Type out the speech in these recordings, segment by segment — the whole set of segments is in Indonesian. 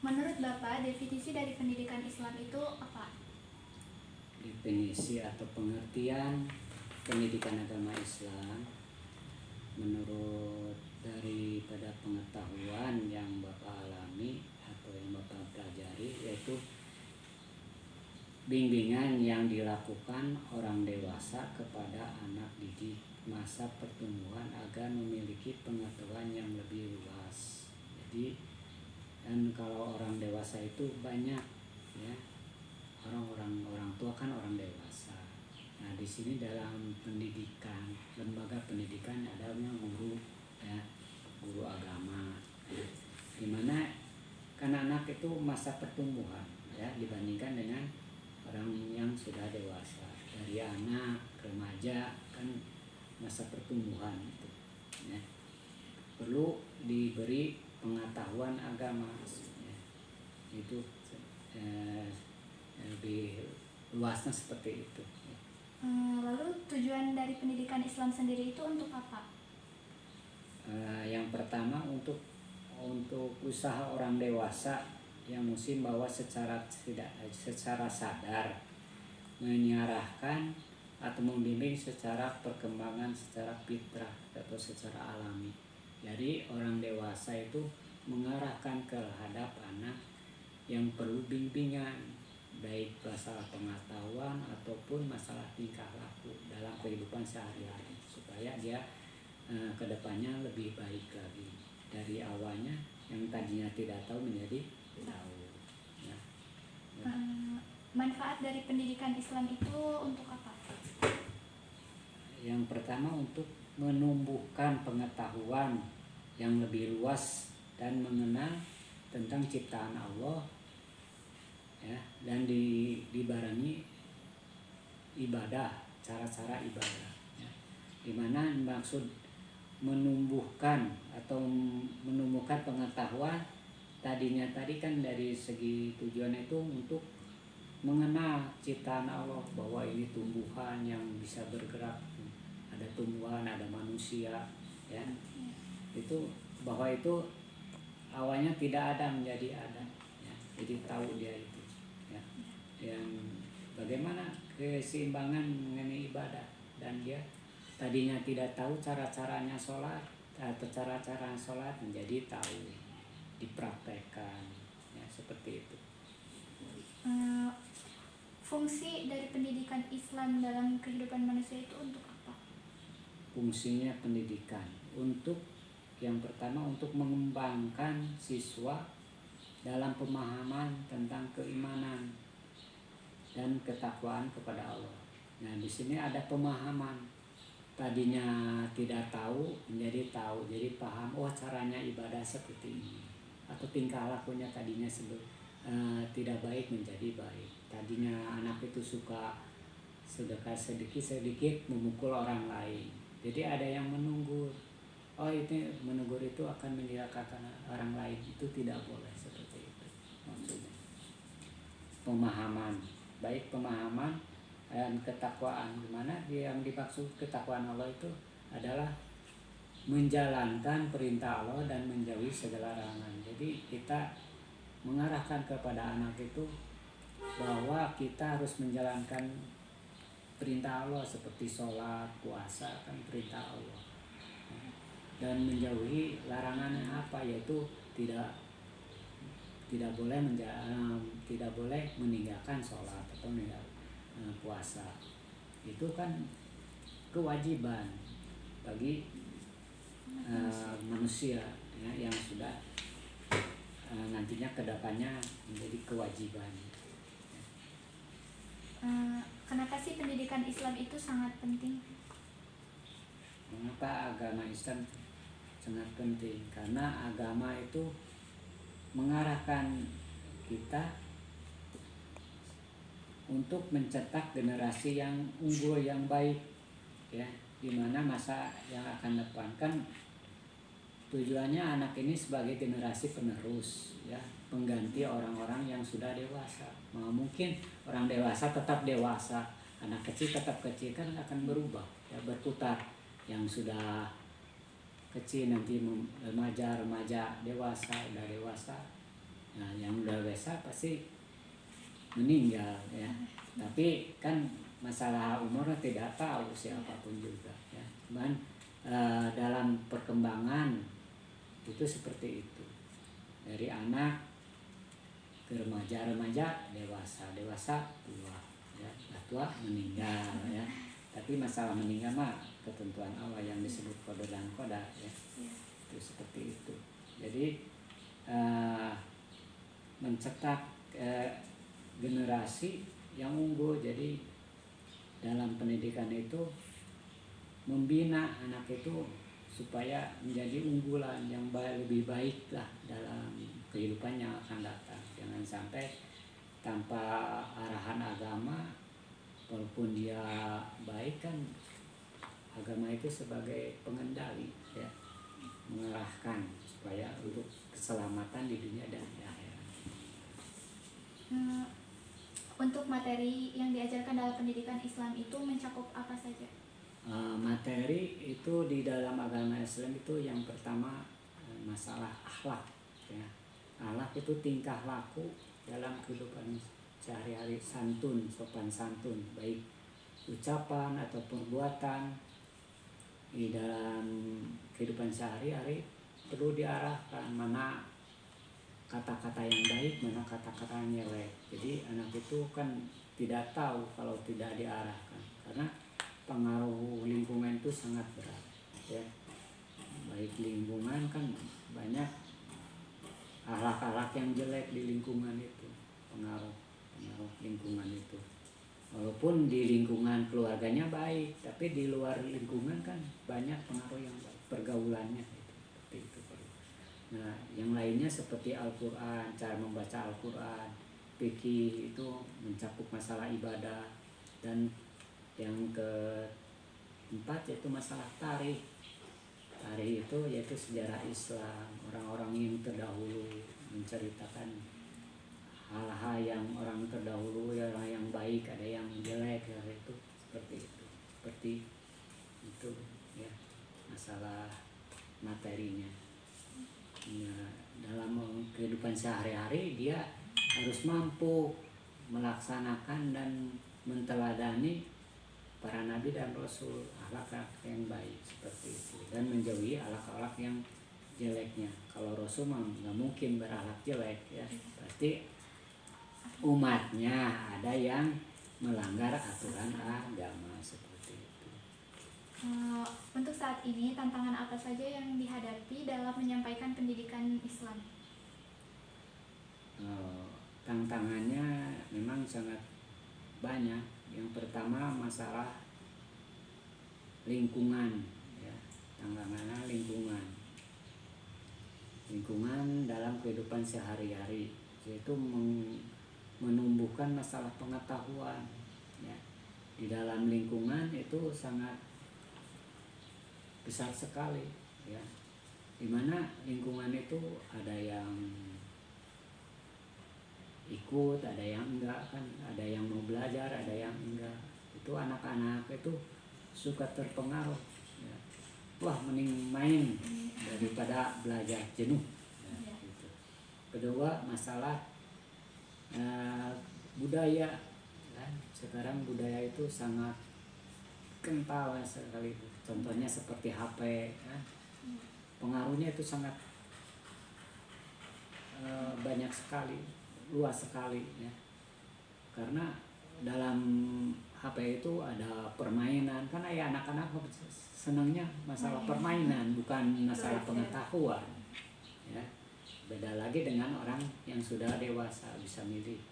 Menurut Bapak, definisi dari pendidikan Islam itu apa? Definisi atau pengertian pendidikan agama Islam menurut daripada pengetahuan yang Bapak alami atau yang Bapak pelajari, yaitu bimbingan yang dilakukan orang dewasa kepada anak didik masa pertumbuhan agar memiliki pengetahuan yang lebih luas. Jadi, dan kalau orang dewasa itu banyak, ya, orang tua kan orang dewasa. Nah, di sini dalam pendidikan, lembaga pendidikan adanya guru, ya, guru agama, ya, dimana kan anak itu masa pertumbuhan, ya, dibandingkan dengan orang yang sudah dewasa. Dari anak remaja kan masa pertumbuhan itu, ya, perlu diberi pengetahuan agama, ya, itu lebih luasnya seperti itu. Lalu tujuan dari pendidikan Islam sendiri itu untuk apa? Yang pertama untuk usaha orang dewasa yang mesti bahwa secara sadar mengarahkan atau membimbing secara perkembangan secara fitrah atau secara alami. Jadi orang dewasa itu mengarahkan terhadap anak yang perlu bimbingan, baik masalah pengetahuan ataupun masalah tingkah laku dalam kehidupan sehari-hari, supaya dia kedepannya lebih baik lagi. Dari awalnya yang tadinya tidak tahu menjadi tahu. Ya. Manfaat dari pendidikan Islam itu untuk apa? Yang pertama untuk menumbuhkan pengetahuan yang lebih luas dan mengenal tentang ciptaan Allah, ya, dan dibarengi ibadah, cara-cara ibadah, ya, dimana maksud menumbuhkan atau menumbuhkan pengetahuan tadi kan dari segi tujuan itu untuk mengenal ciptaan Allah, bahwa ini tumbuhan yang bisa bergerak, ada tumbuhan, ada manusia, ya, itu bahwa itu awalnya tidak ada menjadi ada, ya, jadi tahu dia itu, ya, yang bagaimana keseimbangan mengenai ibadah, dan dia tadinya tidak tahu cara-caranya sholat atau cara-cara sholat menjadi tahu, dipraktekkan, ya, seperti itu. Fungsi dari pendidikan Islam dalam kehidupan manusia itu untuk apa? Fungsinya pendidikan untuk yang pertama untuk mengembangkan siswa dalam pemahaman tentang keimanan dan ketakwaan kepada Allah. Nah, di sini ada pemahaman. Tadinya tidak tahu menjadi tahu, jadi paham, oh caranya ibadah seperti ini, atau tingkah lakunya tadinya tidak baik menjadi baik. Tadinya anak itu suka sedikit memukul orang lain, jadi ada yang menegur, oh itu menegur itu akan menjelakakan orang lain, itu tidak boleh seperti itu. Maksudnya pemahaman, baik pemahaman dan ketakwaan, dimana yang dimaksud ketakwaan Allah itu adalah menjalankan perintah Allah dan menjauhi segala larangan. Jadi kita mengarahkan kepada anak itu bahwa kita harus menjalankan perintah Allah seperti sholat, puasa, kan perintah Allah, dan menjauhi larangannya apa, yaitu tidak boleh meninggalkan sholat atau puasa. Itu kan kewajiban bagi manusia, ya, yang sudah nantinya kedepannya menjadi kewajiban. Kenapa sih pendidikan Islam itu sangat penting? Mengapa agama Islam sangat penting? Karena agama itu mengarahkan kita untuk mencetak generasi yang unggul, yang baik, ya, di mana masa yang akan depan kan tujuannya anak ini sebagai generasi penerus, ya, pengganti orang-orang yang sudah dewasa. Mungkin orang dewasa tetap dewasa, anak kecil tetap kecil, kan akan berubah, ya, berputar. Yang sudah kecil nanti remaja, dewasa, udah dewasa. Nah, yang dewasa pasti meninggal ya. Tapi kan masalah umur tidak tahu siapapun juga ya. Cuman dalam perkembangan itu seperti itu. Dari anak ke remaja, dewasa tua ya. Tua meninggal ya. Tapi masalah meninggal mah ketentuan Allah yang disebut qada dan qadar ya. Itu seperti itu. Jadi mencetak generasi yang unggul. Jadi dalam pendidikan itu membina anak itu supaya menjadi unggulan yang lebih baik lah dalam kehidupannya akan datang. Jangan sampai tanpa arahan agama, walaupun dia baik kan agama itu sebagai pengendali ya, mengarahkan supaya untuk keselamatan di dunia dan di akhirat. Untuk materi yang diajarkan dalam pendidikan Islam itu mencakup apa saja? Materi itu di dalam agama Islam itu yang pertama masalah akhlak ya. Akhlak itu tingkah laku dalam kehidupan sehari-hari, santun, sopan santun, baik ucapan atau perbuatan di dalam kehidupan sehari-hari perlu diarahkan mana kata-kata yang baik, mana kata-kata yang jelek. Jadi anak itu kan tidak tahu kalau tidak diarahkan, karena pengaruh lingkungan itu sangat berat ya. Baik lingkungan kan banyak akhlak-akhlak yang jelek di lingkungan itu, pengaruh lingkungan itu. Walaupun di lingkungan keluarganya baik, tapi di luar lingkungan kan banyak pengaruh yang baik, pergaulannya itu, seperti itu. Nah, yang lainnya seperti Al-Quran, cara membaca Al-Quran, fikih itu mencakup masalah ibadah, dan yang keempat yaitu masalah tarikh. Tarikh itu yaitu sejarah Islam, orang-orang yang terdahulu, menceritakan hal-hal yang orang terdahulu, orang yang baik, ada yang jelek, ya, itu seperti itu ya masalah materinya. Ya, dalam kehidupan sehari-hari dia harus mampu melaksanakan dan menteladani para nabi dan rasul, akhlak yang baik seperti itu, dan menjauhi akhlak-akhlak yang jeleknya. Kalau rasul mah nggak mungkin berakhlak jelek ya, pasti umatnya ada yang melanggar aturan agama seperti itu. Untuk saat ini tantangan apa saja yang dihadapi dalam menyampaikan pendidikan Islam? Tantangannya memang sangat banyak. Yang pertama masalah lingkungan ya, tantangannya lingkungan dalam kehidupan sehari-hari, yaitu menumbuhkan masalah pengetahuan ya. Di dalam lingkungan itu sangat besar sekali ya, dimana lingkungan itu ada yang ikut, ada yang enggak kan, ada yang mau belajar, ada yang enggak. Itu anak-anak itu suka terpengaruh ya. Wah, mending main daripada belajar, jenuh ya, gitu. Kedua masalah budaya kan. Sekarang budaya itu sangat kental sekali. Contohnya seperti HP kan. Pengaruhnya itu sangat banyak sekali, luas sekali ya. Karena dalam HP itu ada permainan, kan ya anak-anak senangnya masalah permainan, bukan masalah pengetahuan ya. Beda lagi dengan orang yang sudah dewasa, bisa milih,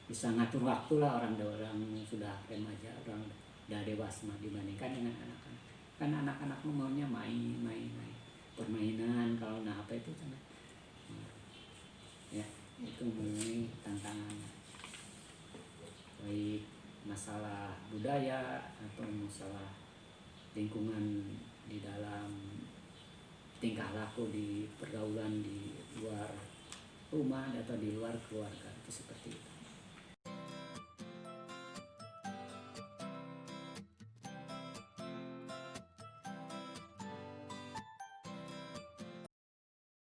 bisa ngatur waktu lah. Orang sudah remaja, orang udah dewasa dibandingkan dengan anak-anak. Kan anak-anak maunya main permainan. Kalau HP itu sangat ya, itu mengenai tantangannya, baik masalah budaya atau masalah lingkungan di dalam tingkah laku di pergaulan di luar rumah atau di luar keluarga, itu seperti itu.